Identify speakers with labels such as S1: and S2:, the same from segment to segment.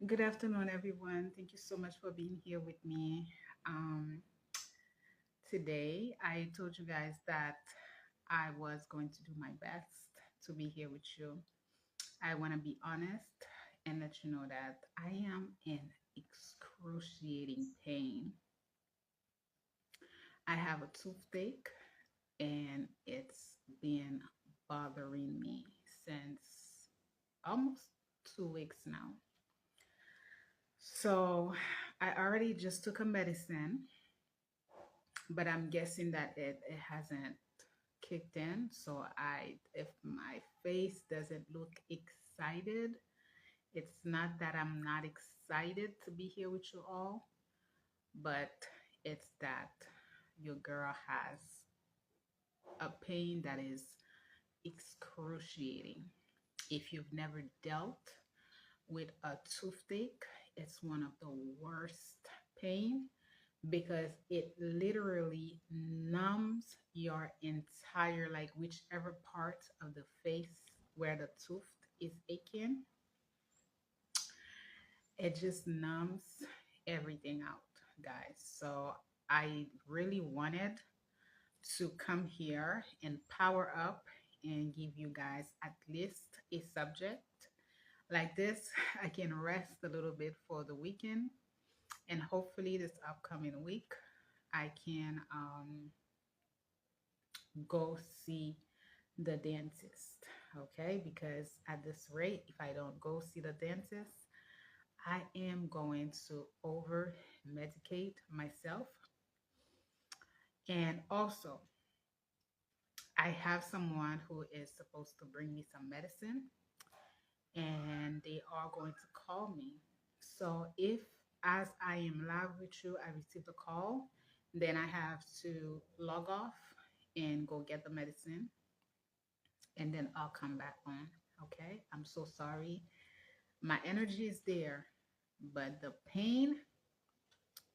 S1: Good afternoon, everyone. Thank you so much for being here with me. Um, Today, I told you guys that I was going to do my best to be here with you. I want to be honest and let you know that I am in excruciating pain. I have a toothache and it's been bothering me since almost 2 weeks now. So I already just took a medicine, but I'm guessing that it hasn't kicked in. So if my face doesn't look excited, it's not that I'm not excited to be here with you all, but it's that your girl has a pain that is excruciating. If you've never dealt with a toothache, it's one of the worst pain because it literally numbs your entire, like, whichever part of the face where the tooth is aching, it just numbs everything out, guys. So I really wanted to come here and power up and give you guys at least a subject like this. I can rest a little bit for the weekend, and hopefully this upcoming week I can go see the dentist. Okay, because at this rate, if I don't go see the dentist, I am going to over medicate myself. And also, I have someone who is supposed to bring me some medicine, and they are going to call me. So if, as I am live with you, I receive the call, then I have to log off and go get the medicine, and then I'll come back on. Okay, I'm so sorry. My energy is there, but the pain,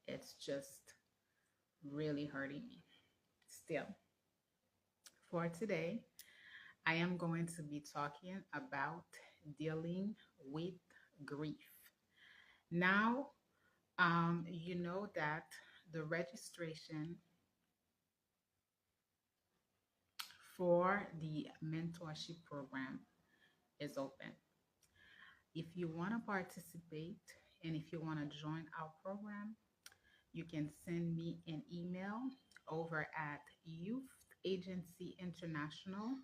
S1: it's just really hurting me. Still, for today, I am going to be talking about dealing with grief. Now, you know that the registration for the mentorship program is open. If you want to participate and if you want to join our program, you can send me an email over at youthAgencyInternational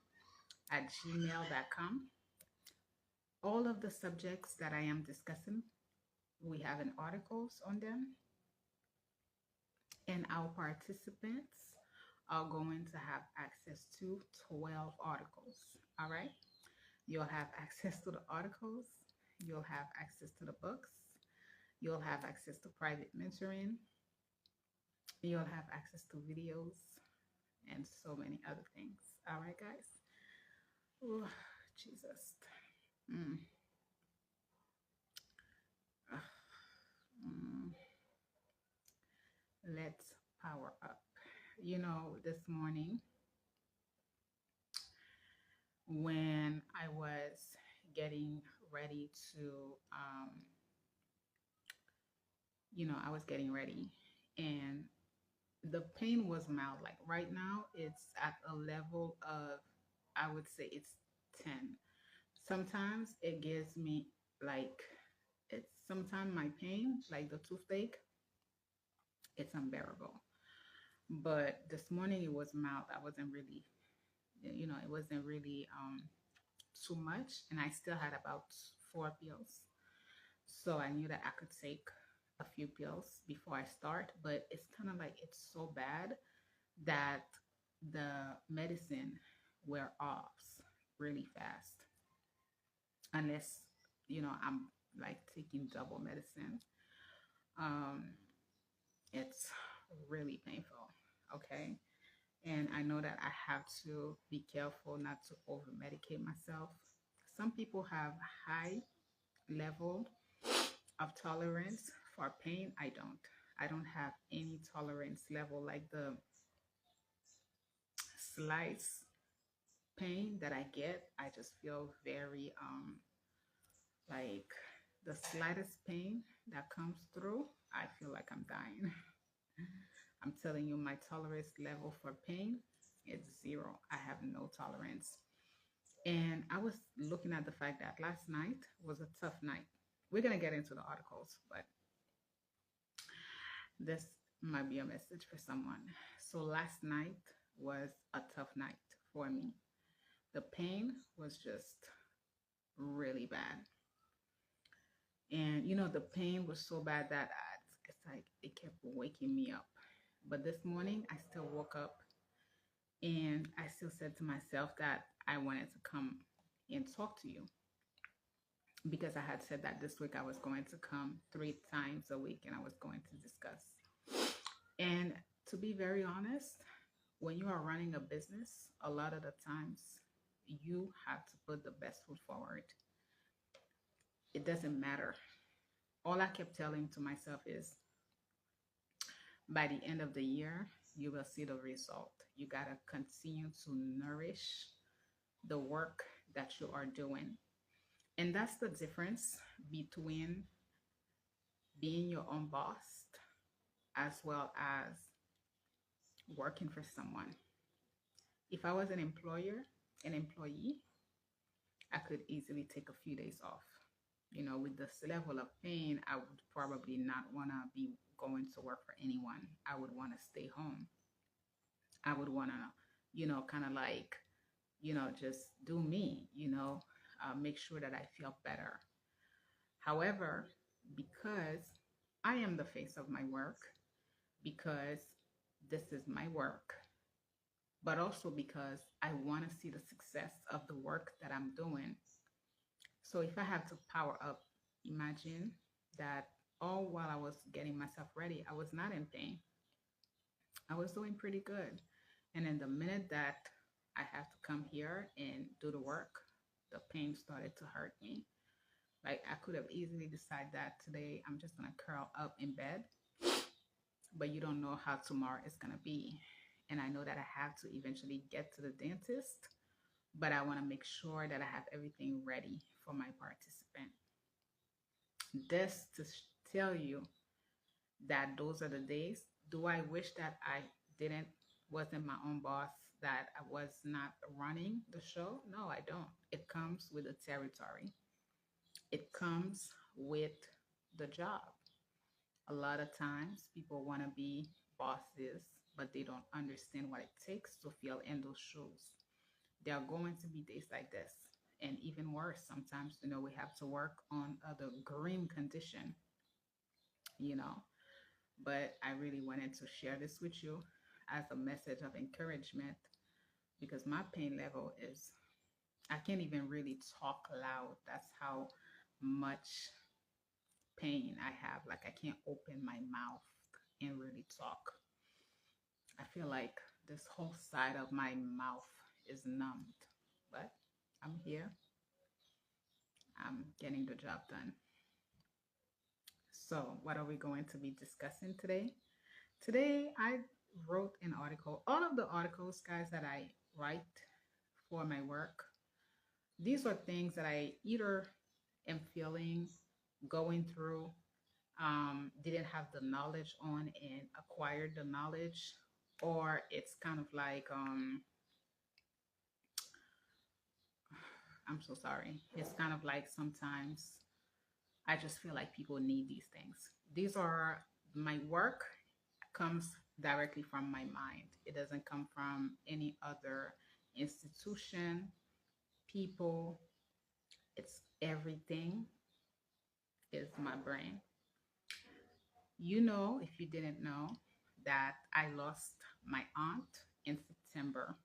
S1: at gmail.com. All of the subjects that I am discussing, we have an articles on them, and our participants are going to have access to 12 articles. All right. You'll have access to the articles, you'll have access to the books, you'll have access to private mentoring, you'll have access to videos, and so many other things. All right, guys. Oh, Jesus. Mm. Ugh. Mm. Let's power up. You know, this morning when I was getting ready to, I was getting ready, and the pain was mild. Like right now, it's at a level of, I would say it's 10. Sometimes it gives me like, sometimes my pain, like the toothache, it's unbearable. But this morning it was mild. I wasn't really, it wasn't really too much. And I still had about 4 pills. So I knew that I could take a few pills before I start. But it's kind of like it's so bad that the medicine wear off really fast. Unless, I'm like taking double medicine. Um, it's really painful. Okay. And I know that I have to be careful not to over medicate myself. Some people have high level of tolerance for pain. I don't. I don't have any tolerance level, like the slice pain that I get. I just feel very like The slightest pain that comes through, I feel like I'm dying. I'm telling you, my tolerance level for pain is zero. I have no tolerance. And I was looking at the fact that last night was a tough night. We're going to get into the articles, but this might be a message for someone. So last night was a tough night for me. The pain was just really bad. And the pain was so bad that it's like it kept waking me up. But this morning, I still woke up and I still said to myself that I wanted to come and talk to you because I had said that this week I was going to come 3 times a week and I was going to discuss. And to be very honest, when you are running a business, a lot of the times you have to put the best foot forward. It doesn't matter. All I kept telling to myself is by the end of the year, you will see the result. You got to continue to nourish the work that you are doing. And that's the difference between being your own boss as well as working for someone. If I was an employee, I could easily take a few days off. With this level of pain, I would probably not want to be going to work for anyone. I would want to stay home. I would want to, kind of like, just do me, make sure that I feel better. However, because I am the face of my work, because this is my work, but also because I want to see the success of the work that I'm doing. So if I have to power up, imagine that all while I was getting myself ready, I was not in pain. I was doing pretty good. And then the minute that I have to come here and do the work, the pain started to hurt me. Like I could have easily decided that today I'm just gonna curl up in bed, but you don't know how tomorrow is gonna be. And I know that I have to eventually get to the dentist, but I want to make sure that I have everything ready for my participant. This to tell you that those are the days. Do I wish that I didn't wasn't my own boss, that I was not running the show? No, I don't. It comes with the territory. It comes with the job. A lot of times people want to be bosses, but they don't understand what it takes to feel in those shoes. There are going to be days like this. And even worse, sometimes, we have to work on the grim condition, you know. But I really wanted to share this with you as a message of encouragement because my pain level is, I can't even really talk loud. That's how much pain I have. Like I can't open my mouth and really talk. I feel like this whole side of my mouth is numbed, but I'm here. I'm getting the job done. So, what are we going to be discussing today? Today, I wrote an article. All of the articles, guys, that I write for my work, these are things that I either am feeling, going through, didn't have the knowledge on and acquired the knowledge, or it's kind of like, I'm so sorry. It's kind of like sometimes I just feel like people need these things. These are my work comes directly from my mind. It doesn't come from any other institution, people. It's everything is my brain. If you didn't know, that I lost my aunt in September.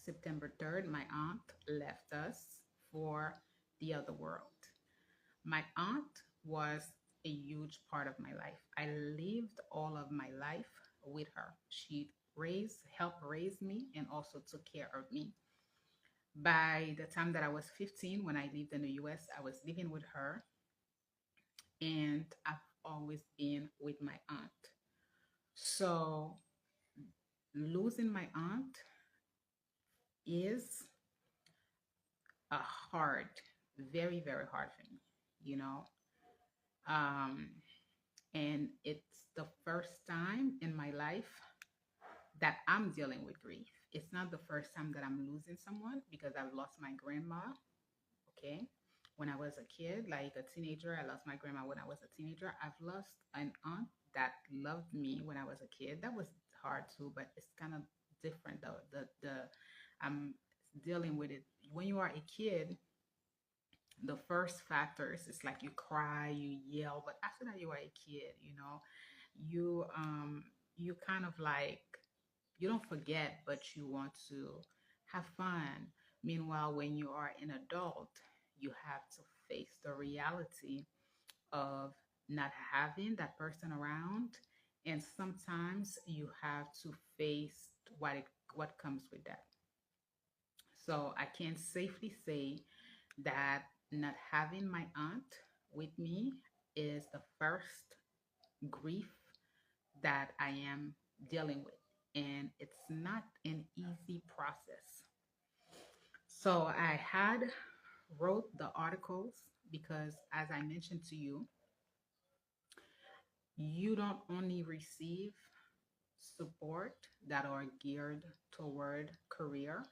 S1: September 3rd, my aunt left us for the other world. My aunt was a huge part of my life. I lived all of my life with her. She helped raise me, and also took care of me. By the time that I was 15, when I lived in the US, I was living with her, and I've always been with my aunt. So losing my aunt is a hard, very, very hard for me. you know. Um, and it's the first time in my life that I'm dealing with grief. It's not the first time that I'm losing someone because I've lost my grandma, okay? When I was a kid, like a teenager, I lost my grandma when I was a teenager. I've lost an aunt that loved me when I was a kid. That was hard too, but it's kind of different though. The I'm dealing with it. When you are a kid, the first factors is like you cry, you yell, but after that you are a kid, you kind of like you don't forget, but you want to have fun. Meanwhile, when you are an adult, you have to face the reality of not having that person around, and sometimes you have to face what comes with that. So I can safely say that not having my aunt with me is the first grief that I am dealing with. And it's not an easy process. So I had wrote the articles because as I mentioned to you, you don't only receive support that are geared toward career,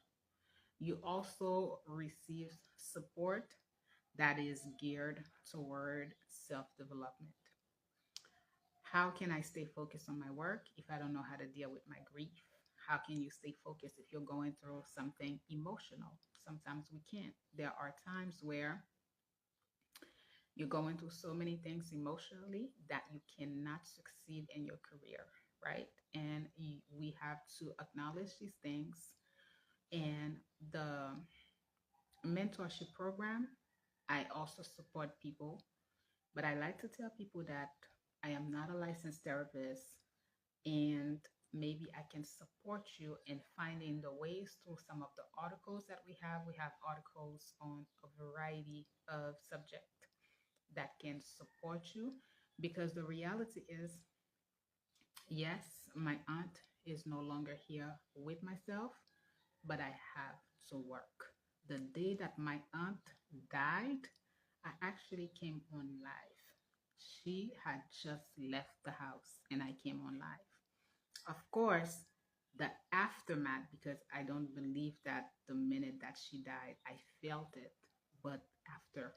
S1: you also receive support that is geared toward self development. How can I stay focused on my work if I don't know how to deal with my grief? How can you stay focused if you're going through something emotional? Sometimes we can't. There are times where you're going through so many things emotionally that you cannot succeed in your career, right? And we have to acknowledge these things. And the mentorship program, I also support people, but I like to tell people that I am not a licensed therapist, and maybe I can support you in finding the ways through some of the articles that we have. We have articles on a variety of subjects that can support you because the reality is, yes, my aunt is no longer here with myself, but I have to work. The day that my aunt died, I actually came on live. She had just left the house and I came on live. Of course, the aftermath, because I don't believe that the minute that she died, I felt it. But after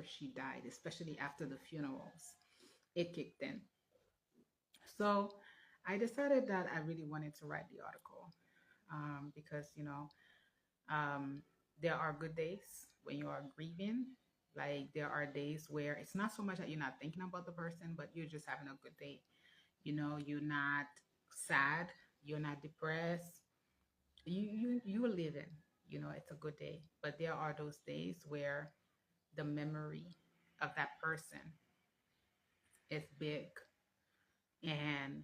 S1: she died, especially after the funerals, it kicked in. So I decided that I really wanted to write the article because, um, there are good days when you are grieving. Like there are days where it's not so much that you're not thinking about the person, but you're just having a good day. You're not sad, you're not depressed. You're living. It's a good day. But there are those days where the memory of that person is big and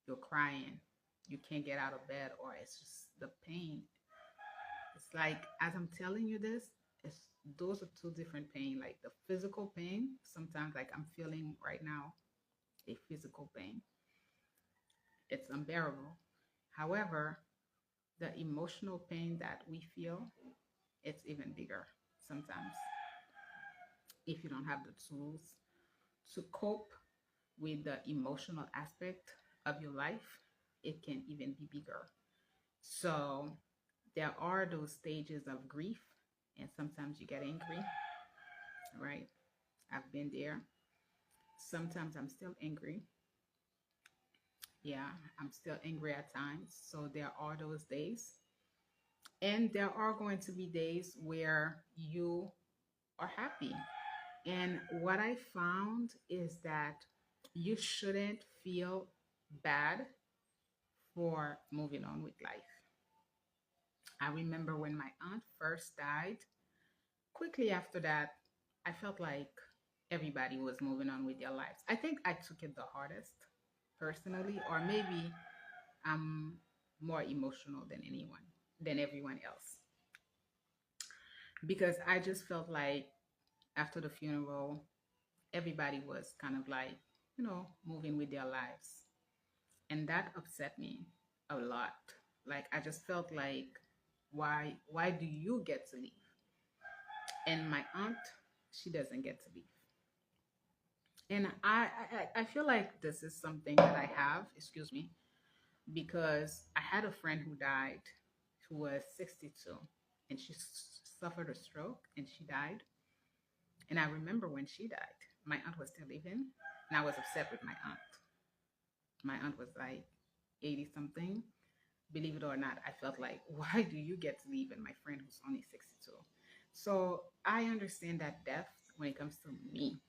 S1: you're crying. You can't get out of bed, or it's just the pain. It's like as I'm telling you this, it's those are two different pain. Like the physical pain, sometimes like I'm feeling right now a physical pain. It's unbearable. However, the emotional pain that we feel, it's even bigger sometimes. If you don't have the tools to cope with the emotional aspect of your life, it can even be bigger. So there are those stages of grief, and sometimes you get angry, right? I've been there. Sometimes I'm still angry. Yeah, I'm still angry at times. So there are those days. And there are going to be days where you are happy. And what I found is that you shouldn't feel bad for moving on with life. I remember when my aunt first died, quickly after that, I felt like everybody was moving on with their lives. I think I took it the hardest personally, or maybe I'm more emotional than everyone else. Because I just felt like after the funeral, everybody was kind of like, moving with their lives. And that upset me a lot. Like I just felt like why do you get to leave? And my aunt she doesn't get to leave. And I feel like this is something that I have, excuse me, because I had a friend who died who was 62 and she suffered a stroke and she died. And I remember when she died, my aunt was still living and I was upset with my aunt. My aunt was like 80 something. Believe it or not, I felt like, why do you get to leave and my friend who's only 62? So I understand that death, when it comes to me,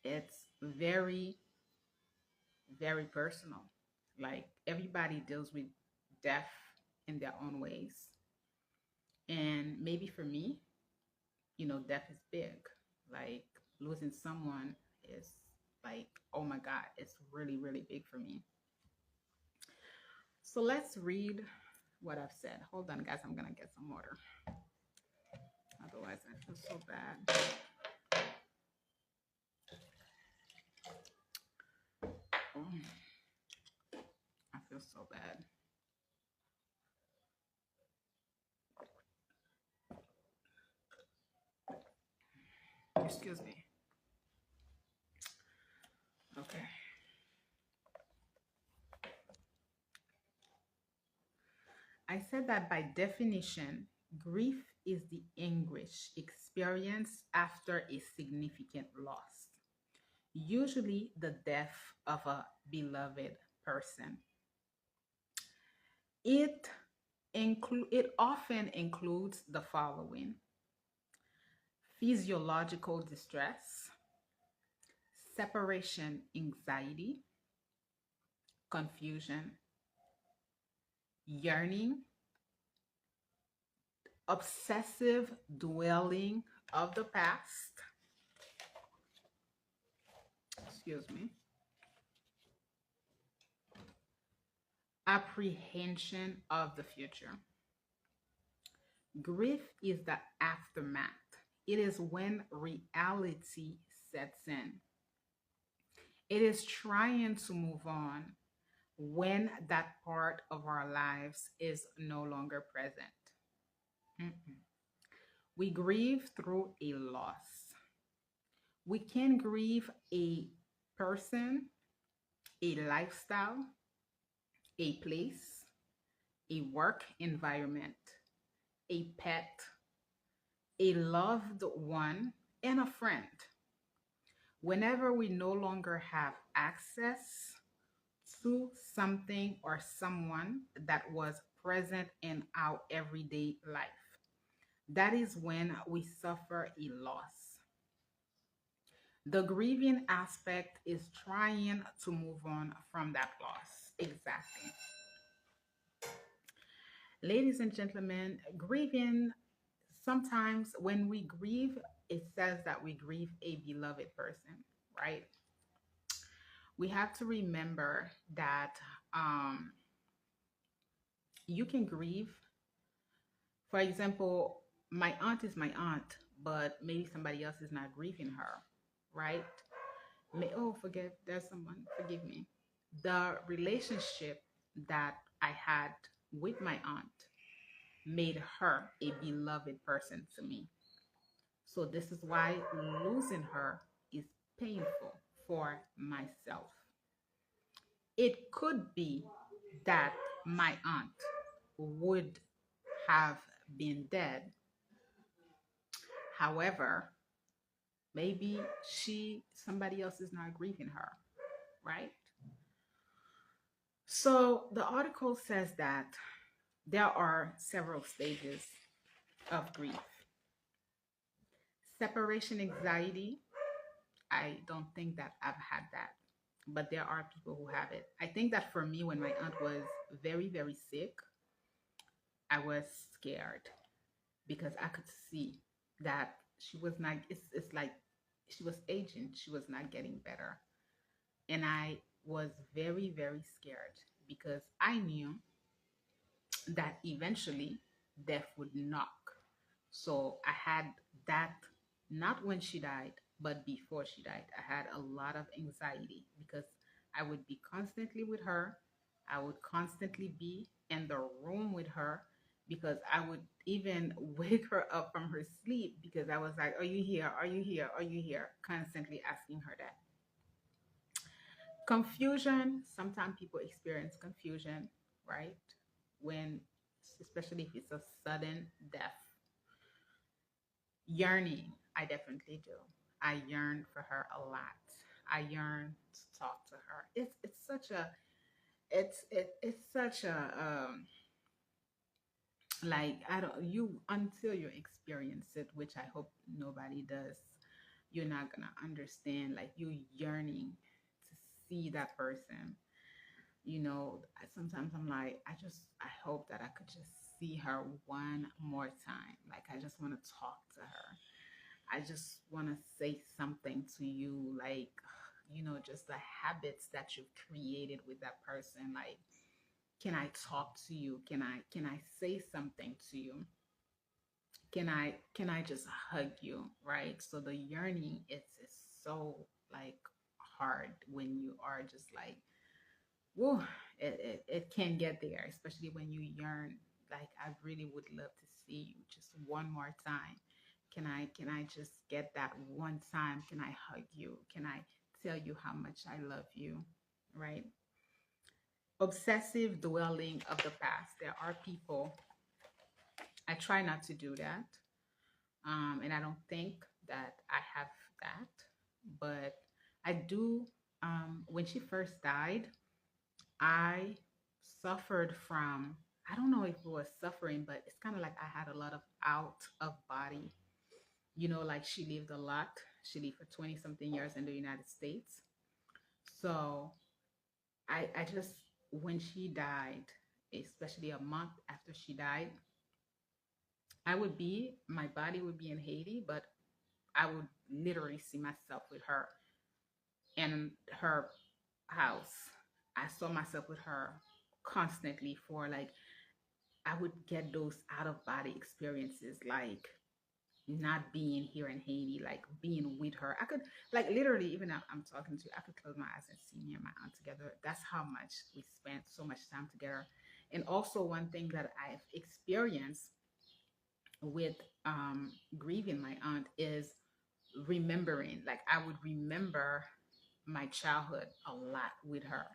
S1: it's very, very personal. Like everybody deals with death in their own ways. And maybe for me, death is big. Like losing someone is like, oh my God, it's really, really big for me. So let's read what I've said. Hold on, guys. I'm going to get some water. Otherwise, I feel so bad. Oh, I feel so bad. Excuse me. Okay. I said that by definition, grief is the anguish experienced after a significant loss, usually the death of a beloved person. It often includes the following: physiological distress, separation anxiety, confusion, yearning, obsessive dwelling of the past, excuse me, apprehension of the future. Grief is the aftermath. It is when reality sets in. It is trying to move on when that part of our lives is no longer present. Mm-mm. We grieve through a loss. We can grieve a person, a lifestyle, a place, a work environment, a pet, a loved one, and a friend. Whenever we no longer have access to something or someone that was present in our everyday life, that is when we suffer a loss. The grieving aspect is trying to move on from that loss. Exactly. Ladies and gentlemen, grieving, sometimes when we grieve, it says that we grieve a beloved person, right? We have to remember that um, you can grieve. For example, my aunt is my aunt, but maybe somebody else is not grieving her, right? Oh, forgive, there's someone, forgive me. The relationship that I had with my aunt made her a beloved person to me. So this is why losing her is painful for myself. It could be that my aunt would have been dead. However, maybe somebody else is not grieving her, right? So the article says that there are several stages of grief. Separation anxiety, I don't think that I've had that, but there are people who have it. I think that for me, when my aunt was very, very sick, I was scared because I could see that she was not, it's like she was aging, she was not getting better. And I was very, very scared because I knew that eventually death would knock. So I had that not when she died, but before she died. I had a lot of anxiety because I would be constantly with her. I would constantly be in the room with her. because I would even wake her up from her sleep because I was like, "Are you here? Are you here? Are you here?" Constantly asking her that. Confusion. Sometimes people experience confusion, right? When, especially if it's a sudden death. Yearning. I definitely do. I yearn for her a lot. I yearn to talk to her. It's such a it's such a like I don't you until you experience it, which I hope nobody does. You're not gonna understand like you yearning to see that person. Sometimes I'm like, I hope that I could just see her one more time. Like, I just want to talk to her. I just want to say something to you, like, just the habits that you've created with that person. Like, can I talk to you? Can I say something to you? Can I just hug you? Right? So the yearning, it's so like hard when you are just like, whoa, it can get there, especially when you yearn. Like, I really would love to see you just one more time. Can I just get that one time? Can I hug you? Can I tell you how much I love you? Right? Obsessive dwelling of the past. There are people, I try not to do that. And I don't think that I have that, but I do. When she first died, I suffered from, I don't know if it was suffering, but it's kind of like I had a lot of out of body. Like she lived a lot. She lived for 20 something years in the United States. So I just, when she died, especially a month after she died, my body would be in Haiti, but I would literally see myself with her in her house. I saw myself with her constantly for like, I would get those out of body experiences, like not being here in Haiti, like being with her. I could, like, literally, even now I'm talking to you, I could close my eyes and see me and my aunt together. That's how much we spent so much time together. And also, one thing that I've experienced with grieving my aunt is remembering. Like, I would remember my childhood a lot with her.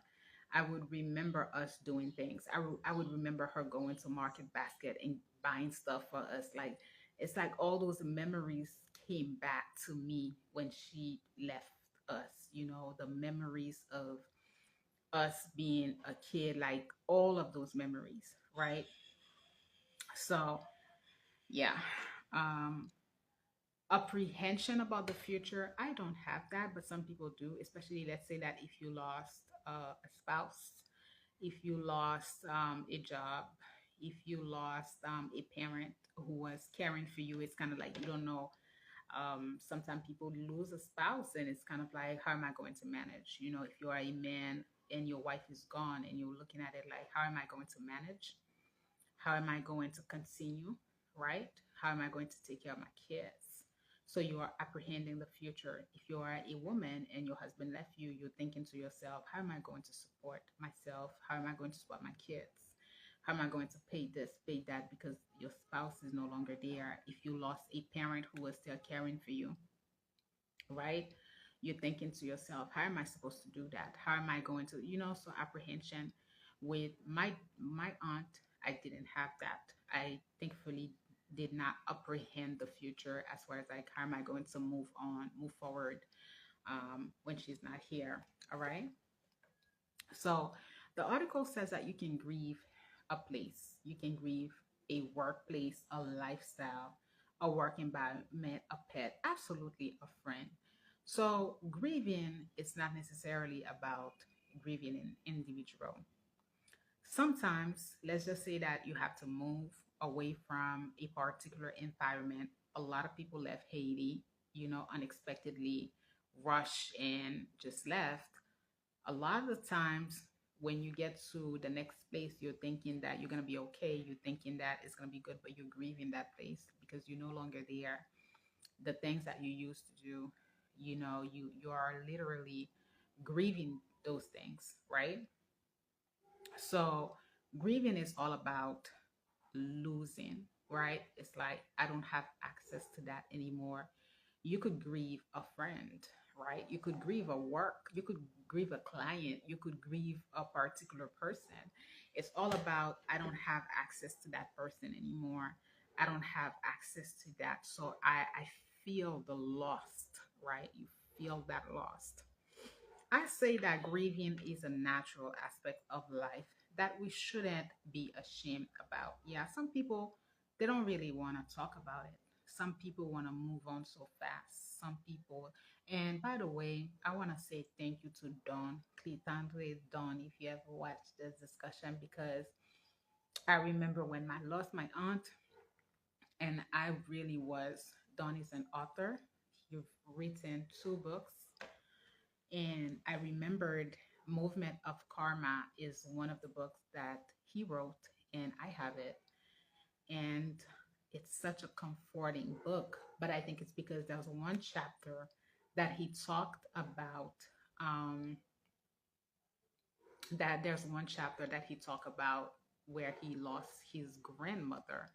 S1: I would remember us doing things. I would remember her going to Market Basket and buying stuff for us. Like, it's like all those memories came back to me when she left us. The memories of us being a kid, like all of those memories, right? So, yeah. Um, Apprehension about the future, I don't have that, but some people do, especially, let's say that if you lost a spouse, if you lost a job, if you lost a parent who was caring for you. It's kind of like you don't know. Sometimes people lose a spouse and it's kind of like, how am I going to manage? If you are a man and your wife is gone and you're looking at it like, how am I going to manage? How am I going to continue? Right? How am I going to take care of my kids? So you are apprehending the future. If you are a woman and your husband left you, you're thinking to yourself, how am I going to support myself? How am I going to support my kids? How am I going to pay this, pay that, because your spouse is no longer there? If you lost a parent who was still caring for you, right? You're thinking to yourself, how am I supposed to do that? How am I going to, so apprehension. With my aunt, I didn't have that. I thankfully did not apprehend the future as far as like, how am I going to move forward when she's not here. All right. So the article says that you can grieve a place, you can grieve a workplace, a lifestyle, a work environment, a pet, absolutely a friend. So grieving is not necessarily about grieving an individual. Sometimes, let's just say that you have to move away from a particular environment. A lot of people left Haiti, unexpectedly, rushed and just left. A lot of the times when you get to the next place, you're thinking that you're going to be okay, you're thinking that it's going to be good, but you're grieving that place because you're no longer there. The things that you used to do, you are literally grieving those things, right? So grieving is all about losing, right? It's like I don't have access to that anymore. You could grieve a friend, right? You could grieve a work, you could grieve a client, you could grieve a particular person. It's all about I don't have access to that person anymore. I don't have access to that. So I feel the lost, right? You feel that lost. I say that grieving is a natural aspect of life that we shouldn't be ashamed about. Yeah, some people they don't really want to talk about it. Some people want to move on so fast. Some people, and by the way, I want to say thank you to Dawn, Clitandre Dawn, if you ever watched this discussion, because I remember when I lost my aunt, and I really was. Dawn is an author. You've written two books, and I remembered Movement of Karma is one of the books that he wrote, and I have it. And it's such a comforting book. But I think it's because there's one chapter that he talked about. Um, that there's one chapter that he talked about where he lost his grandmother,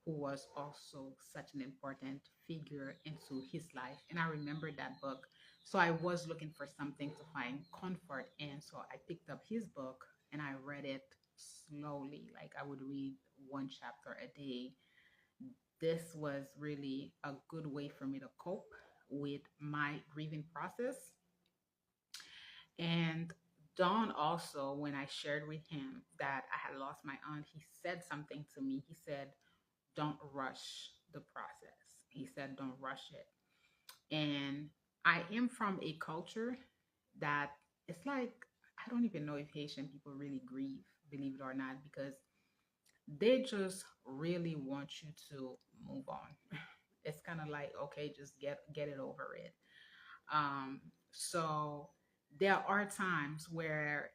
S1: who was also such an important figure into his life. And I remember that book. So I was looking for something to find comfort in. So I picked up his book and I read it slowly. Like I would read one chapter a day. This was really a good way for me to cope with my grieving process. And Don also, when I shared with him that I had lost my aunt, he said something to me. He said, don't rush the process. He said, don't rush it. And I am from a culture that it's like, I don't even know if Haitian people really grieve, believe it or not, because they just really want you to move on. It's kind of like, okay, just get it over it. So there are times where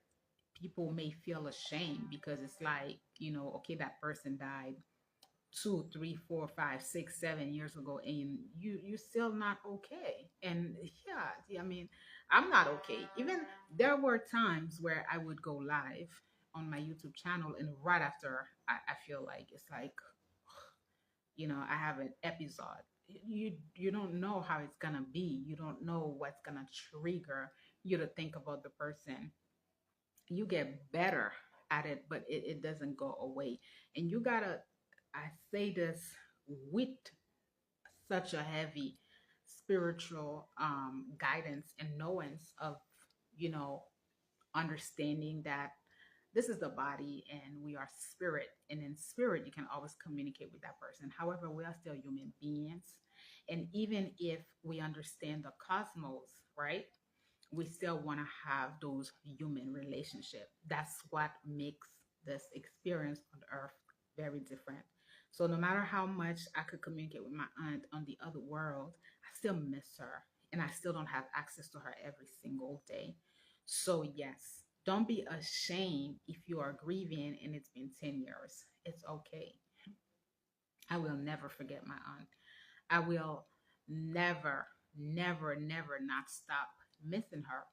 S1: people may feel ashamed because it's like, okay, that person died 2, 3, 4, 5, 6, 7 years ago, and you're still not okay. And yeah, I mean, I'm not okay. Even there were times where I would go live on my YouTube channel, and right after, I feel like it's like, I have an episode. You don't know how it's gonna be. You don't know what's gonna trigger you to think about the person. You get better at it, but it doesn't go away. And you gotta, I say this with such a heavy spiritual guidance and knowance of, you know, understanding that this is the body and we are spirit. And in spirit, you can always communicate with that person. However, we are still human beings. And even if we understand the cosmos, right? We still want to have those human relationships. That's what makes this experience on earth very different. So no matter how much I could communicate with my aunt on the other world, I still miss her and I still don't have access to her every single day. So yes, don't be ashamed if you are grieving and it's been 10 years. It's okay. I will never forget my aunt. I will never, never, never not stop missing her.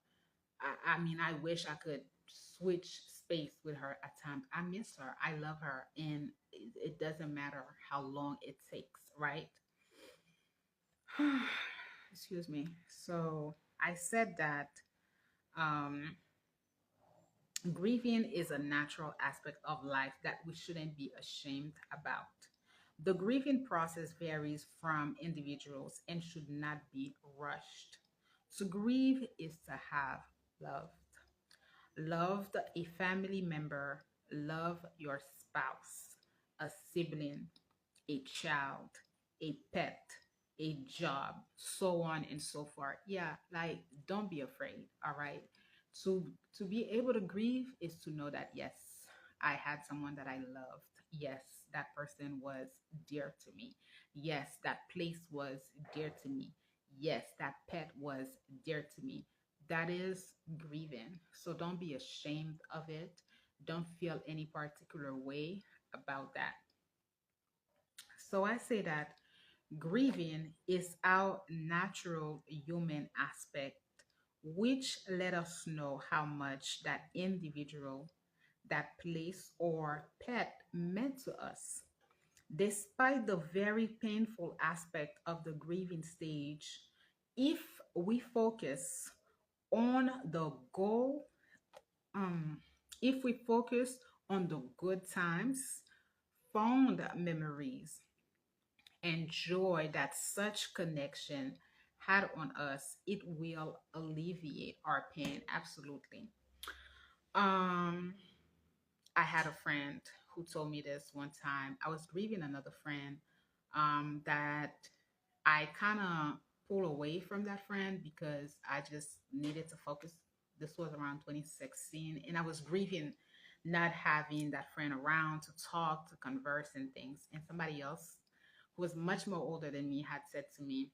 S1: I mean, I wish I could switch space with her at times. I miss her. I love her. And it doesn't matter how long it takes, right? Excuse me. So I said that um, grieving is a natural aspect of life that we shouldn't be ashamed about. The grieving process varies from individuals and should not be rushed. To grieve is to have love. Loved a family member, love your spouse, a sibling, a child, a pet, a job, so on and so forth. Yeah, like don't be afraid, all right? To to be able to grieve is to know that yes, I had someone that I loved. Yes, that person was dear to me. Yes, that place was dear to me. Yes, that pet was dear to me. That is grieving. So don't be ashamed of it. Don't feel any particular way about that. So I say that grieving is our natural human aspect, which let us know how much that individual, that place, or pet meant to us. Despite the very painful aspect of the grieving stage, if we focus on the goal, um, if we focus on the good times, fond memories, and joy that such connection had on us, it will alleviate our pain. Absolutely. Um, I had a friend who told me this one time. I was grieving another friend that I kind of pulled away from that friend because I just needed to focus. This was around 2016, and I was grieving not having that friend around to talk, to converse, and things. And somebody else who was much more older than me had said to me,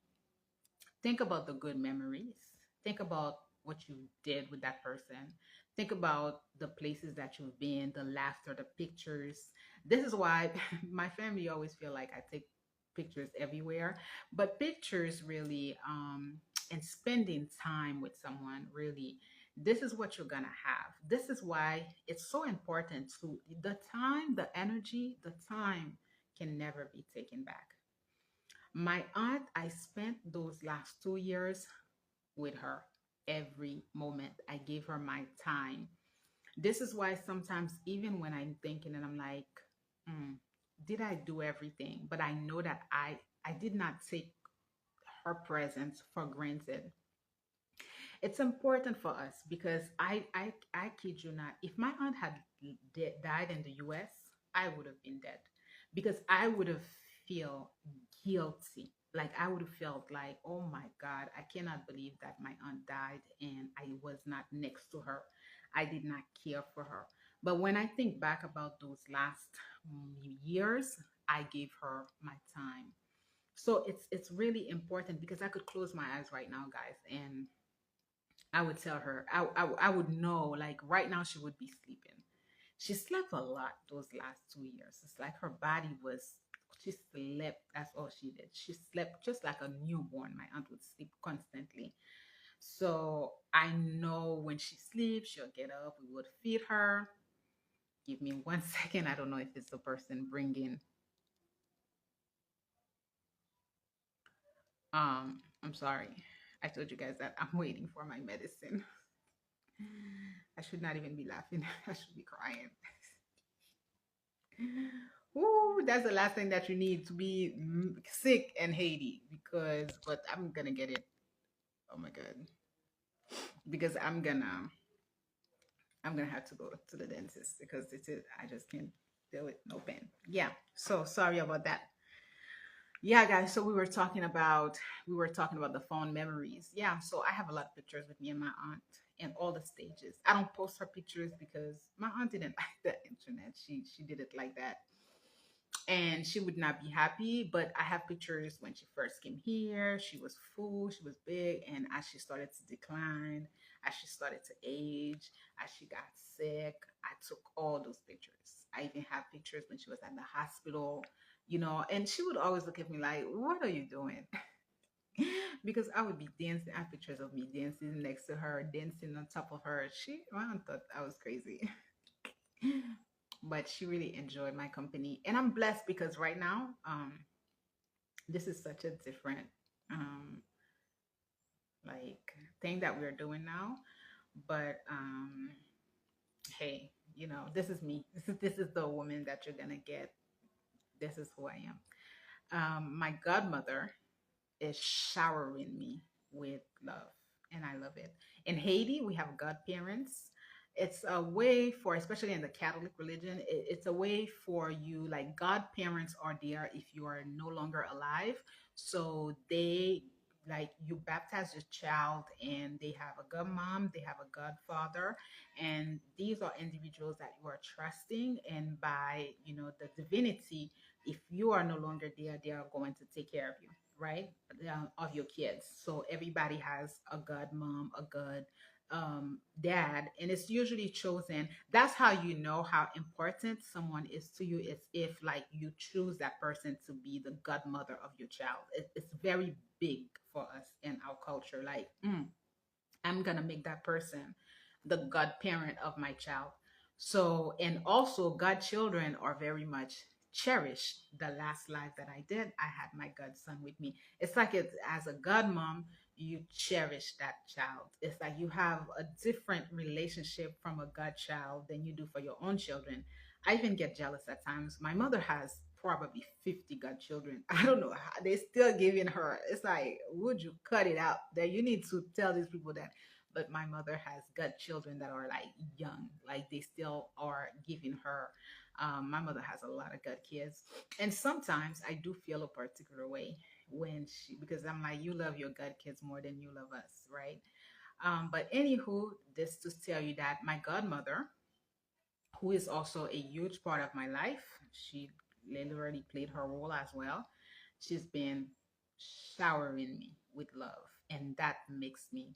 S1: think about the good memories. Think about what you did with that person. Think about the places that you've been, the laughter, the pictures. This is why my family always feel like I take pictures everywhere. But pictures really, and spending time with someone really, this is what you're gonna have. This is why it's so important to the time, the energy, the time can never be taken back. My aunt, I spent those last 2 years with her every moment. I gave her my time. This is why sometimes, even when I'm thinking and I'm like, "Hmm, did I do everything?" But I know that I did not take her presence for granted. It's important for us because I kid you not, if my aunt had died in the US, I would have been dead because I would have feel guilty. Like I would have felt like, oh my God, I cannot believe that my aunt died and I was not next to her. I did not care for her. But when I think back about those last years, I gave her my time. So it's really important because I could close my eyes right now, guys, and I would tell her, I would know, like right now she would be sleeping. She slept a lot those last 2 years. It's like her body was, she slept, that's all she did. She slept just like a newborn. My aunt would sleep constantly. So I know when she sleeps, she'll get up, we would feed her. Give me one second. I don't know if it's the person bringing, I'm sorry. I told you guys that I'm waiting for my medicine. I should not even be laughing. I should be crying. Ooh, that's the last thing that you need to be sick and Haiti because, but I'm gonna get it. Oh my God, because I'm gonna have to go to the dentist because it's it. I just can't deal with no pain. Yeah. So sorry about that. Yeah, guys. So we were talking about the phone memories. Yeah. So I have a lot of pictures with me and my aunt in all the stages. I don't post her pictures because my aunt didn't like the internet. She did it like that and she would not be happy. But I have pictures when she first came here. She was full, she was big, and as she started to decline, as she started to age, as she got sick, I took all those pictures. I even have pictures when she was at the hospital, and she would always look at me like, "What are you doing?" Because I would be dancing. I have pictures of me dancing next to her, dancing on top of her. My aunt thought I was crazy. But she really enjoyed my company and I'm blessed because right now this is such a different um like thing that we're doing now, but hey, this is me. This is the woman that you're gonna get. This is who I am. My godmother is showering me with love, and I love it. In Haiti, we have godparents. It's a way for, especially in the Catholic religion, it's a way for you, like godparents are there if you are no longer alive. So they, like, you baptize your child and they have a godmom, they have a godfather, and these are individuals that you are trusting. And by, the divinity, if you are no longer there, they are going to take care of you, right? Of your kids. So everybody has a god mom, a god dad, and it's usually chosen. That's how you know how important someone is to you, is if like you choose that person to be the godmother of your child. It's very big for us in our culture. Like, I'm gonna make that person the godparent of my child. So, and also godchildren are very much cherish the last life that I did. I had my godson with me. It's like it as a godmom, you cherish that child. It's like you have a different relationship from a godchild than you do for your own children. I even get jealous at times. My mother has probably 50 godchildren. I don't know how they're still giving her. It's like, would you cut it out? That you need to tell these people that. But my mother has godchildren that are like young, like they still are giving her. My mother has a lot of god kids, and sometimes I do feel a particular way when she, because I'm like, you love your god kids more than you love us, right? But anywho, this to tell you that my godmother, who is also a huge part of my life, she literally played her role as well. She's been showering me with love, and that makes me,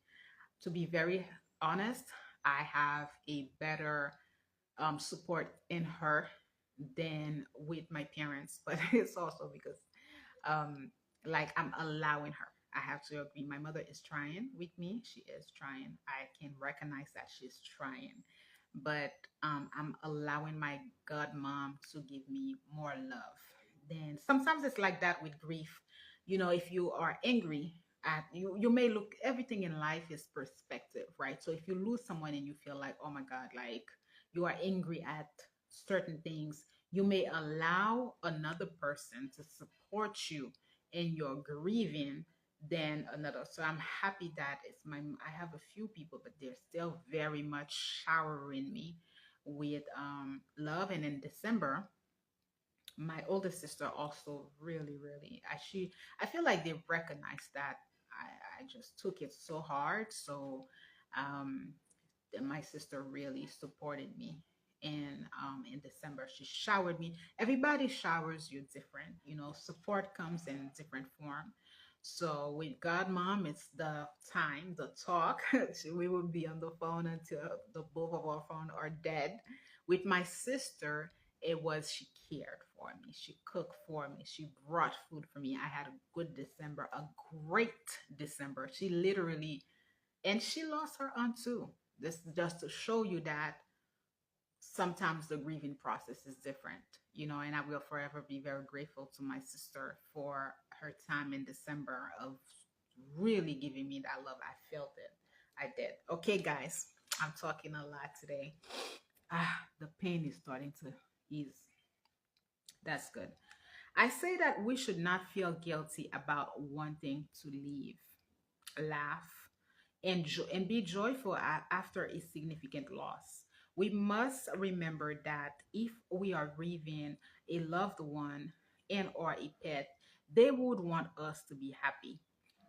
S1: to be very honest, I have a better support in her than with my parents. But it's also because um, like I'm allowing her. I have to agree. My mother is trying with me. She is trying. I can recognize that she's trying. But I'm allowing my god mom to give me more love. Then sometimes it's like that with grief. If you are angry at you may look, everything in life is perspective, right? So if you lose someone and you feel like, oh my God, like you are angry at certain things, you may allow another person to support you in your grieving than another. So I'm happy that I have a few people, but they're still very much showering me with love. And in December, my older sister also really, really, I feel like they recognized that I just took it so hard. So um my sister really supported me. And in December, she showered me. Everybody showers you different. Support comes in different form. So with God Mom, it's the time, the talk. We will be on the phone until the both of our phone are dead. With my sister, it was she cared for me. She cooked for me. She brought food for me. I had a good December, a great December. She literally, and she lost her aunt too. This is just to show you that sometimes the grieving process is different, and I will forever be very grateful to my sister for her time in December of really giving me that love. I felt it. I did. Okay, guys, I'm talking a lot today. The pain is starting to ease. That's good. I say that we should not feel guilty about wanting to leave, laugh, and be joyful after a significant loss. We must remember that if we are grieving a loved one and or a pet, they would want us to be happy.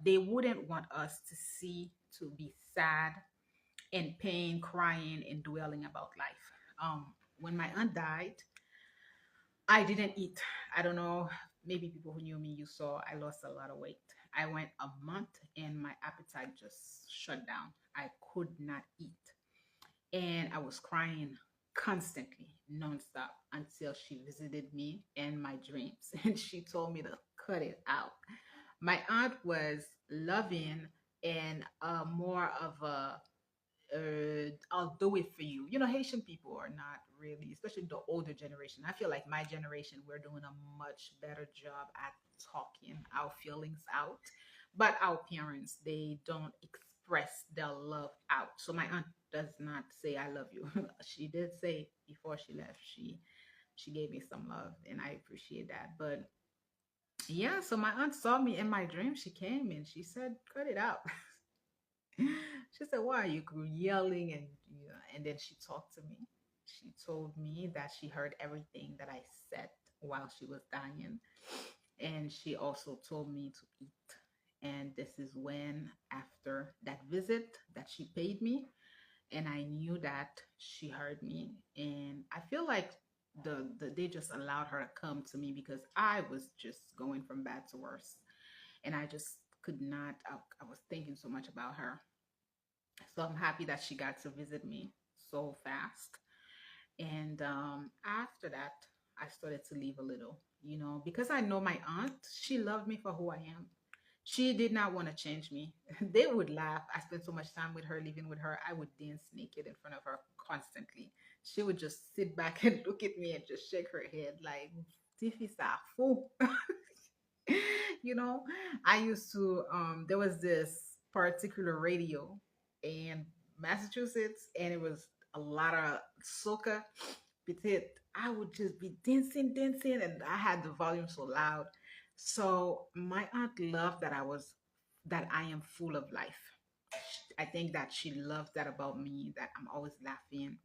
S1: They wouldn't want us to be sad and pain, crying and dwelling about life. When my aunt died, I didn't eat. I don't know. Maybe people who knew me, you saw I lost a lot of weight. I went a month and my appetite just shut down. I could not eat. And I was crying constantly, nonstop, until she visited me in my dreams. And she told me to cut it out. My aunt was loving and more of a I'll do it for you. Haitian people are not really, especially the older generation. I feel like my generation, we're doing a much better job at talking our feelings out. But our parents, they don't express their love out. So my aunt does not say I love you. She did say before she left, she gave me some love and I appreciate that. But yeah, so my aunt saw me in my dream. She came and she said, cut it out. She said, "Why are you yelling?" And then she talked to me. She told me that she heard everything that I said while she was dying, and she also told me to eat. And this is when, after that visit that she paid me, and I knew that she heard me, and I feel like they just allowed her to come to me because I was just going from bad to worse, and I just could not. I was thinking so much about her, so I'm happy that she got to visit me so fast. And after that, I started to leave a little, because I know my aunt, she loved me for who I am. She did not want to change me. They would laugh. I spent so much time with her, living with her. I would dance naked in front of her constantly. She would just sit back and look at me and just shake her head like, Tiffy Safu. You know, I used to there was this particular radio in Massachusetts and it was a lot of soca. Petit, I would just be dancing, dancing, and I had the volume so loud. So my aunt loved that I am full of life. I think that she loved that about me, that I'm always laughing.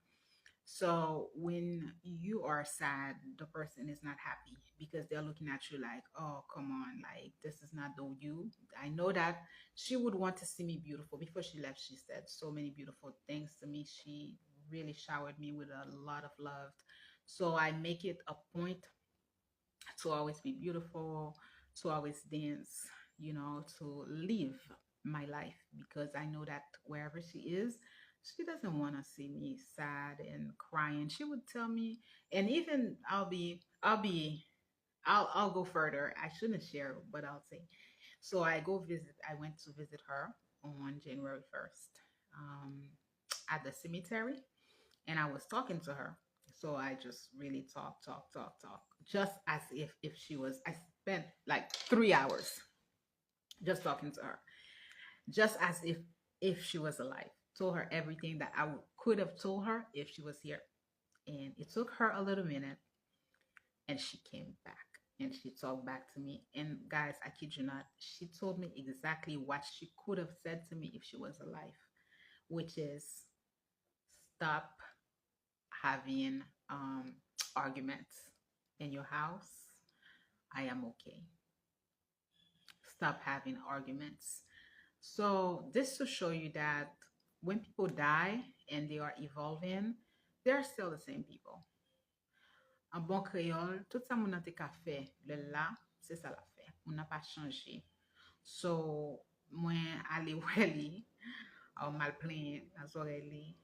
S1: So when you are sad, the person is not happy because they're looking at you like, oh, come on, like this is not the you. I know that she would want to see me beautiful. Before she left, she said so many beautiful things to me. She really showered me with a lot of love. So I make it a point to always be beautiful, to always dance, to live my life because I know that wherever she is, she doesn't want to see me sad and crying. She would tell me, and even I'll go further. I shouldn't share, but I'll say. So I went to visit her on January 1st at the cemetery and I was talking to her. So I just really talk, just as if she was. I spent like 3 hours just talking to her, just as if she was alive. Told her everything that could have told her if she was here, and it took her a little minute, and she came back and she talked back to me. And guys, I kid you not, she told me exactly what she could have said to me if she was alive, which is stop having arguments in your house. I am okay. Stop having arguments. So this to show you that when people die and they are evolving, they're still the same people. En bon créole, tout ça mon te ka fait, le là, c'est ça la fait. On n'a pas changé. So, moi, aller weli, mal plein dans oreille li.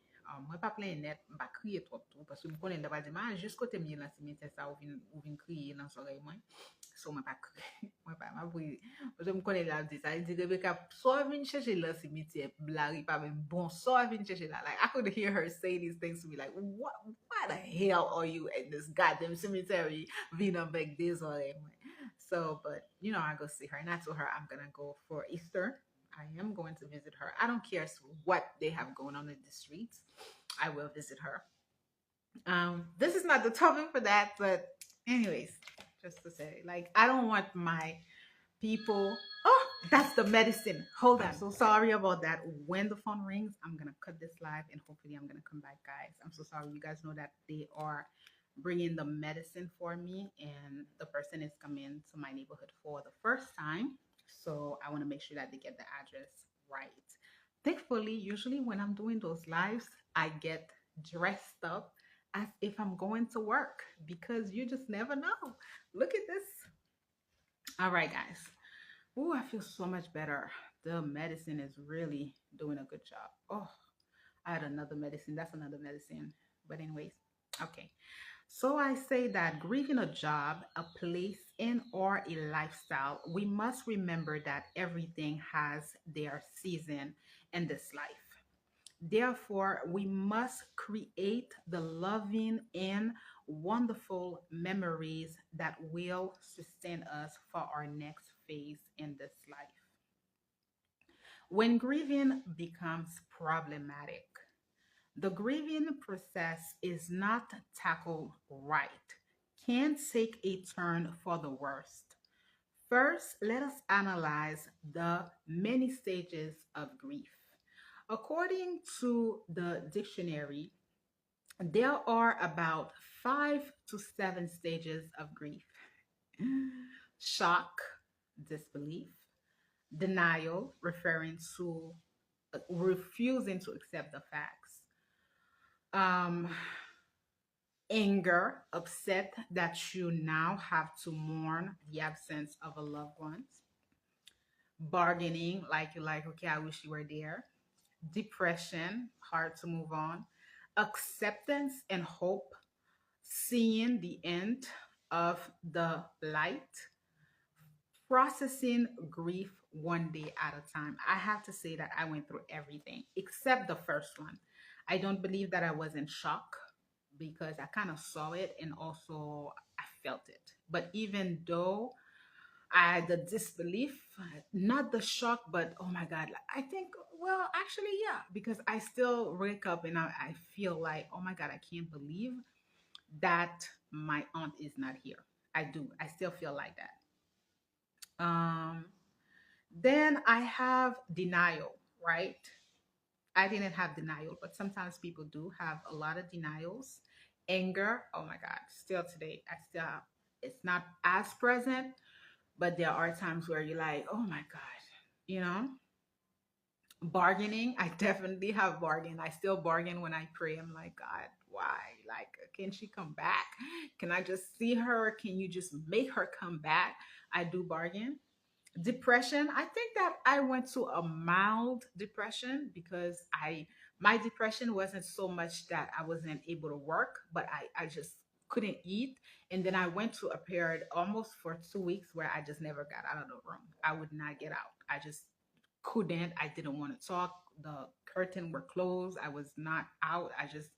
S1: Moi pas plein net, pas crier trop tout parce que me connais pas dire mais juste côté mi là cimetière ça ou vinn crier dans oreille moi. So moi pas crier. Moi pas m'a parce que me connais là dit ça, il dit Rebecca, so vinn chercher là cimetière, blari pas même bon, so vinn chercher là. Like I could hear her say these things to me like what why the hell are you at this goddamn cemetery vinn avec des oreilles moi. So, but I go see her, and I told her I'm gonna go for Easter. I am going to visit her. I don't care what they have going on in the streets. I will visit her. This is not the topic for that, but anyways, just to say, like, I don't want my people. Oh, that's the medicine. Hold on. So sorry about that. When the phone rings, I'm gonna cut this live, and hopefully, I'm gonna come back, guys. I'm so sorry. You guys know that they are bringing the medicine for me, and the person is coming to my neighborhood for the first time. So I want to make sure that they get the address right. Thankfully, usually when I'm doing those lives, I get dressed up as if I'm going to work because you just never know. Look at this. All right, guys. Oh, I feel so much better. The medicine is really doing a good job. Oh, I had another medicine. That's another medicine. But, anyways, okay. So I say that grieving a job, a place, and or a lifestyle, we must remember that everything has their season in this life. Therefore, we must create the loving and wonderful memories that will sustain us for our next phase in this life. When grieving becomes problematic, the grieving process is not tackled right, can take a turn for the worst. First, let us analyze the many stages of grief. According to the dictionary, there are about 5 to 7 stages of grief: shock, disbelief; denial, referring to refusing to accept the facts; um, anger, upset that you now have to mourn the absence of a loved one; bargaining, like you're like, okay, I wish you were there; depression, hard to move on; acceptance and hope, seeing the end of the light; processing grief one day at a time. I have to say that I went through everything except the first one. I don't believe that I was in shock because I kind of saw it and also I felt it. But even though I the disbelief, not the shock, but oh my God, like, I think, well, actually, yeah, because I still wake up and I feel like, oh my God, I can't believe that my aunt is not here. I do. I still feel like that. Then I have denial, right? I didn't have denial, but sometimes people do have a lot of denials. Anger, oh my God, still today, I still have, it's not as present, but there are times where you're like, oh my God, you know? Bargaining, I definitely have bargained. I still bargain when I pray. I'm like, God, why? Like, can she come back? Can I just see her? Can you just make her come back? I do bargain. Depression, I think that I went to a mild depression because I my depression wasn't so much that I wasn't able to work, but I just couldn't eat. And then I went to a period almost for 2 weeks where I just never got out of the room. I would not get out. I just couldn't. I didn't want to talk. The curtain were closed. I was not out. I just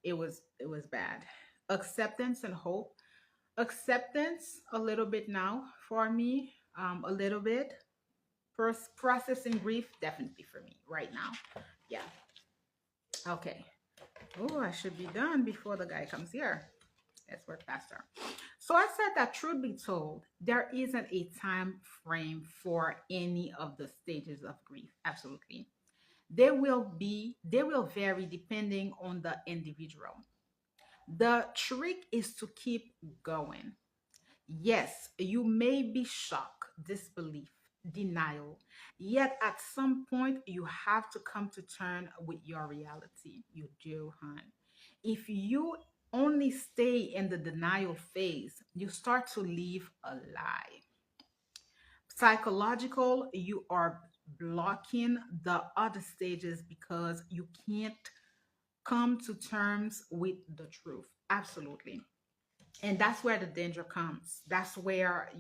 S1: it was bad. Acceptance and hope. Acceptance a little bit now for me, a little bit. Processing grief definitely for me right now. Yeah. Okay. Oh, I should be done before the guy comes here. Let's work faster. So I said that truth be told, there isn't a time frame for any of the stages of grief. Absolutely. They will vary depending on the individual. The trick is to keep going. Yes, you may be shocked, disbelief, denial. Yet at some point, you have to come to terms with your reality. You do, hon. If you only stay in the denial phase, you start to live a lie. Psychological, you are blocking the other stages because you can't come to terms with the truth. Absolutely. And that's where the danger comes. That's where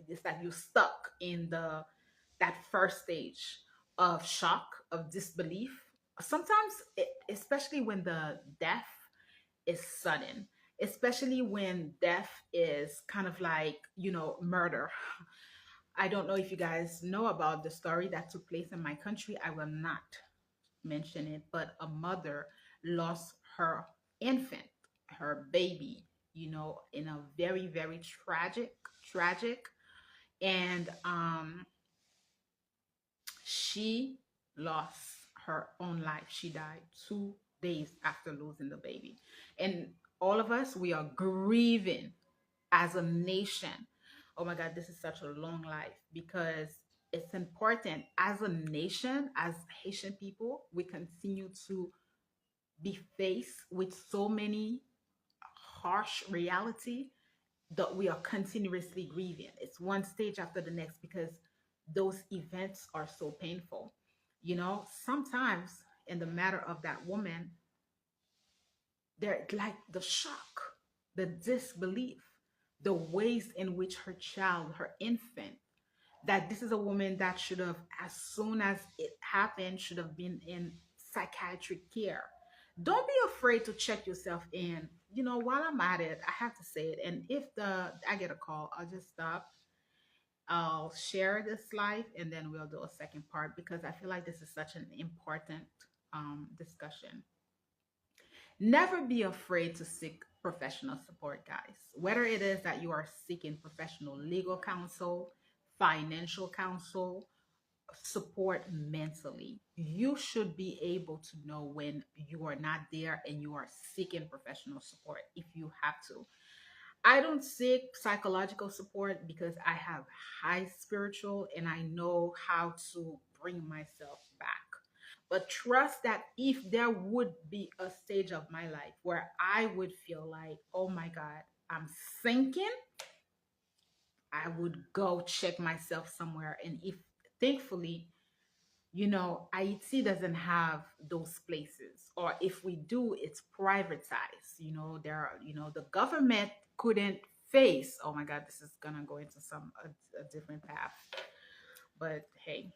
S1: it's that you're stuck in the that first stage of shock, of disbelief. Sometimes especially when the death is sudden, especially when death is kind of like, murder. I don't know if you guys know about the story that took place in my country. I will not mention it, but a mother lost her infant, her baby, in a very, very tragic. And she lost her own life. She died 2 days after losing the baby. And all of us, we are grieving as a nation. Oh my God, this is such a long life because it's important as a nation, as Haitian people, we continue to be faced with so many harsh reality that we are continuously grieving. It's one stage after the next because those events are so painful. Sometimes in the matter of that woman, they're like the shock, the disbelief, the ways in which her child, her infant, that this is a woman that should have, as soon as it happened, should have been in psychiatric care. Don't be afraid to check yourself in. While I'm at it, I have to say it. And if the I get a call, I'll just stop. I'll share this live and then we'll do a second part because I feel like this is such an important discussion. Never be afraid to seek professional support, guys. Whether it is that you are seeking professional legal counsel, financial counsel, support mentally, you should be able to know when you are not there and you are seeking professional support if you have to. I don't seek psychological support because I have high spiritual and I know how to bring myself back. But trust that if there would be a stage of my life where I would feel like, oh my God, I'm sinking, I would go check myself somewhere. And if thankfully, IET doesn't have those places, or if we do, it's privatized. The government couldn't face. Oh my God, this is gonna go into a different path. But hey,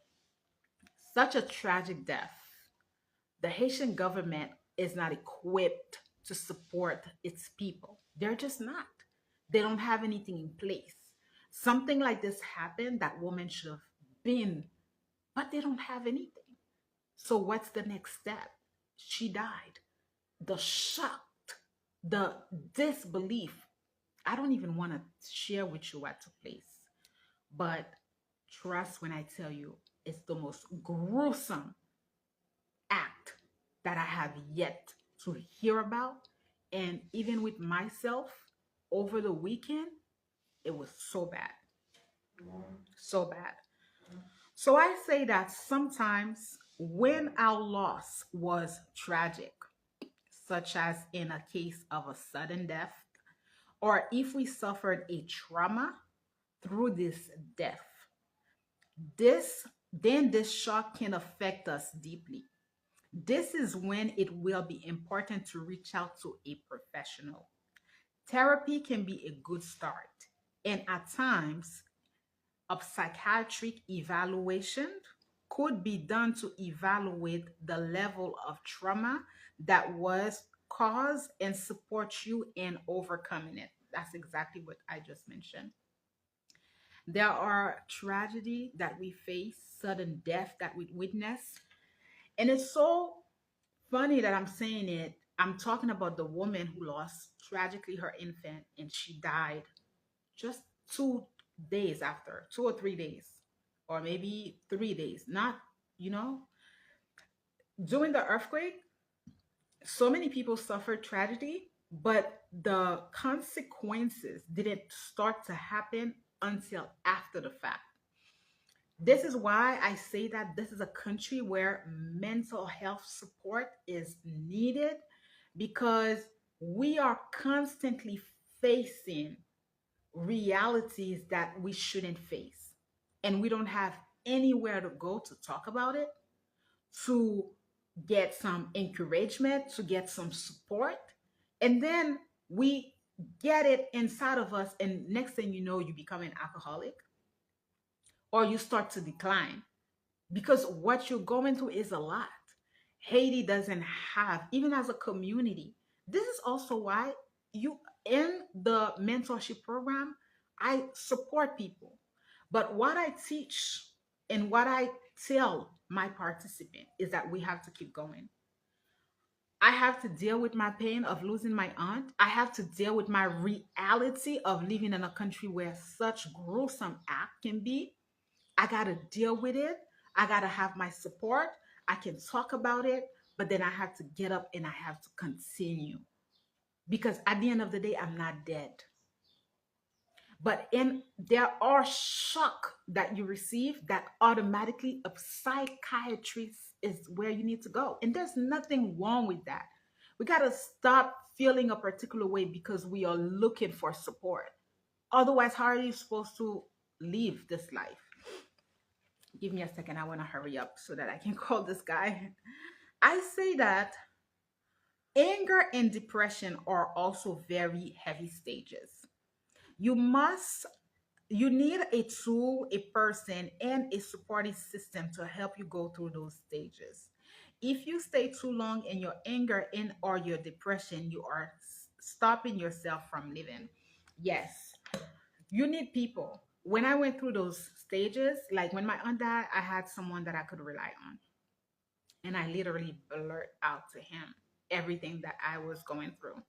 S1: such a tragic death. The Haitian government is not equipped to support its people. They're just not. They don't have anything in place. Something like this happened, that woman should have been, but they don't have anything. So what's the next step? She died. The shock, the disbelief. I don't even want to share with you what took place. But trust when I tell you, it's the most gruesome act that I have yet to hear about. And even with myself over the weekend, it was so bad. So bad. So I say that sometimes when our loss was tragic, such as in a case of a sudden death, or if we suffered a trauma through this death, this shock can affect us deeply. This is when it will be important to reach out to a professional. Therapy can be a good start, and at times, a psychiatric evaluation could be done to evaluate the level of trauma that was caused and support you in overcoming it. That's exactly what I just mentioned. There are tragedy that we face, sudden death that we witness, and it's so funny that I'm saying it. I'm talking about the woman who lost tragically her infant and she died just 2 days after, 2 or 3 days, or maybe 3 days. Not, you know, during the earthquake, so many people suffered tragedy, but the consequences didn't start to happen until after the fact. This is why I say that this is a country where mental health support is needed, because we are constantly facing realities that we shouldn't face. And we don't have anywhere to go to talk about it, to get some encouragement, to get some support. And then we get it inside of us. And next thing you know, you become an alcoholic or you start to decline because what you're going through is a lot. Haiti doesn't have, even as a community. This is also why you, in the mentorship program, I support people. But what I teach and what I tell my participant is that we have to keep going. I have to deal with my pain of losing my aunt. I have to deal with my reality of living in a country where such gruesome act can be. I got to deal with it. I got to have my support. I can talk about it, but then I have to get up and I have to continue because at the end of the day, I'm not dead. But in there are shock that you receive that automatically a psychiatrist is where you need to go. And there's nothing wrong with that. We got to stop feeling a particular way because we are looking for support. Otherwise, how are you supposed to live this life? Give me a second. I want to hurry up so that I can call this guy. I say that anger and depression are also very heavy stages. You must you need a tool, a person, and a supportive system to help you go through those stages. If you stay too long in your anger and or your depression, you are stopping yourself from living. Yes, you need people. When I went through those stages, like when my aunt died, I had someone that I could rely on. And I literally blurt out to him everything that I was going through.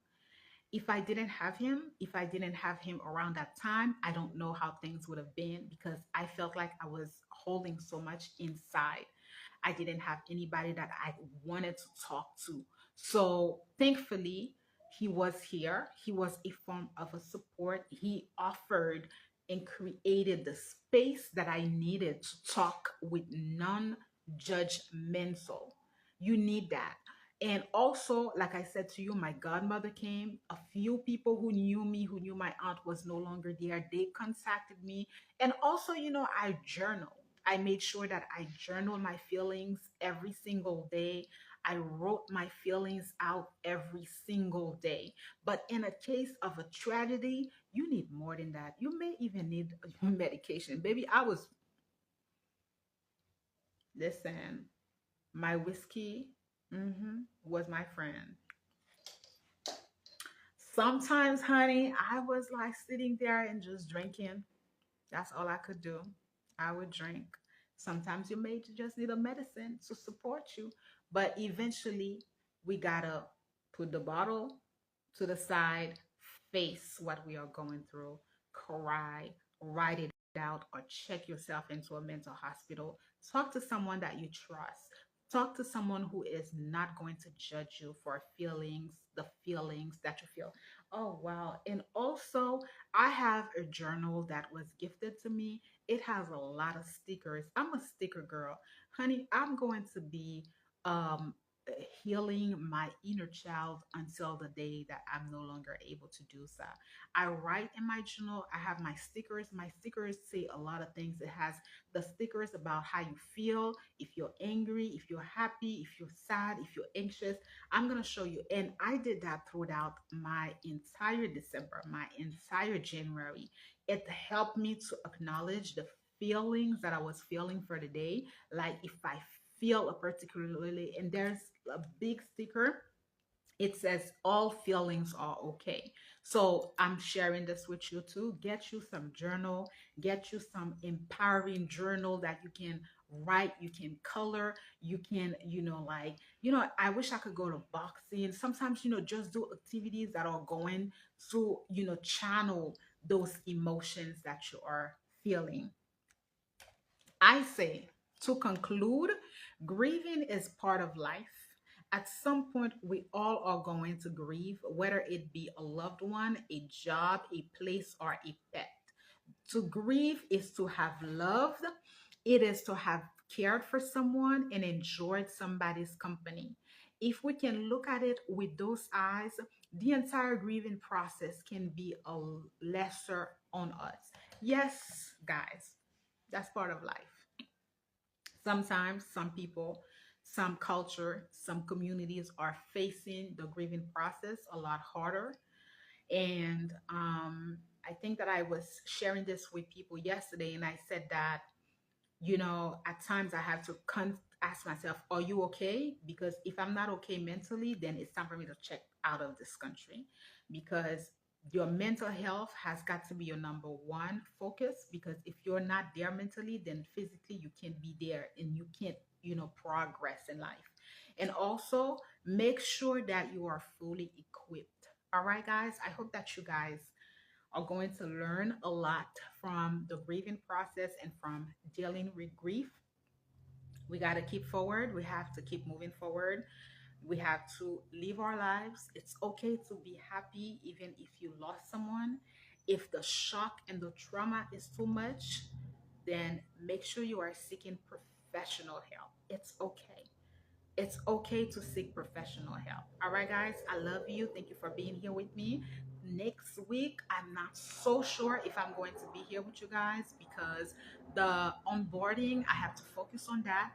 S1: If I didn't have him around that time, I don't know how things would have been because I felt like I was holding so much inside. I didn't have anybody that I wanted to talk to. So thankfully, he was here. He was a form of a support. He offered and created the space that I needed to talk with non judgmental. You need that. And also, like I said to you, my godmother came. A few people who knew me, who knew my aunt was no longer there, they contacted me. And also, I journal. I made sure that I journal my feelings every single day. I wrote my feelings out every single day. But in a case of a tragedy, you need more than that. You may even need medication. Baby, listen, my whiskey was my friend. Sometimes, honey, I was like sitting there and just drinking. That's all I could do. I would drink. Sometimes you may just need a medicine to support you. But eventually, we gotta put the bottle to the side, face what we are going through, cry, write it out, or check yourself into a mental hospital. Talk to someone that you trust. Talk to someone who is not going to judge you for feelings, the feelings that you feel. Oh, wow. And also, I have a journal that was gifted to me. It has a lot of stickers. I'm a sticker girl. Honey, I'm going to be um healing my inner child until the day that I'm no longer able to do so. I write in my journal. I have my stickers. My stickers say a lot of things. It has the stickers about how you feel, if you're angry, if you're happy, if you're sad, if you're anxious. I'm going to show you. And I did that throughout my entire December, my entire January. It helped me to acknowledge the feelings that I was feeling for the day. Like if I feel a particularly, and there's a big sticker, it says all feelings are okay. So I'm sharing this with you too. Get you some journal, get you some empowering journal that you can write, you can color, you can, I wish I could go to boxing. Sometimes, just do activities that are going to, channel those emotions that you are feeling. I say, to conclude, grieving is part of life. At some point, we all are going to grieve, whether it be a loved one, a job, a place, or a pet. To grieve is to have loved, it is to have cared for someone and enjoyed somebody's company. If we can look at it with those eyes, the entire grieving process can be a lesser on us. Yes, guys, that's part of life. Sometimes some people, some culture, some communities are facing the grieving process a lot harder. And I think that I was sharing this with people yesterday, and I said that, at times I have to ask myself, are you okay? Because if I'm not okay mentally, then it's time for me to check out of this country, because your mental health has got to be your number one focus. Because if you're not there mentally, then physically you can't be there and you can't, progress in life. And also make sure that you are fully equipped. All right, guys, I hope that you guys are going to learn a lot from the grieving process and from dealing with grief. We got to keep forward. We have to keep moving forward. We have to live our lives. It's okay to be happy even if you lost someone. If the shock and the trauma is too much, then make sure you are seeking professional help. It's okay. It's okay to seek professional help. All right, guys, I love you. Thank you for being here with me. Next week, I'm not so sure if I'm going to be here with you guys because the onboarding, I have to focus on that.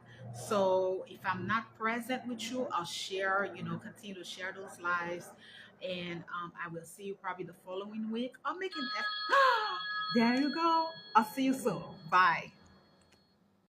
S1: So if I'm not present with you, I'll share, continue to share those lives. And I will see you probably the following week. I'll make an effort. There you go. I'll see you soon. Bye.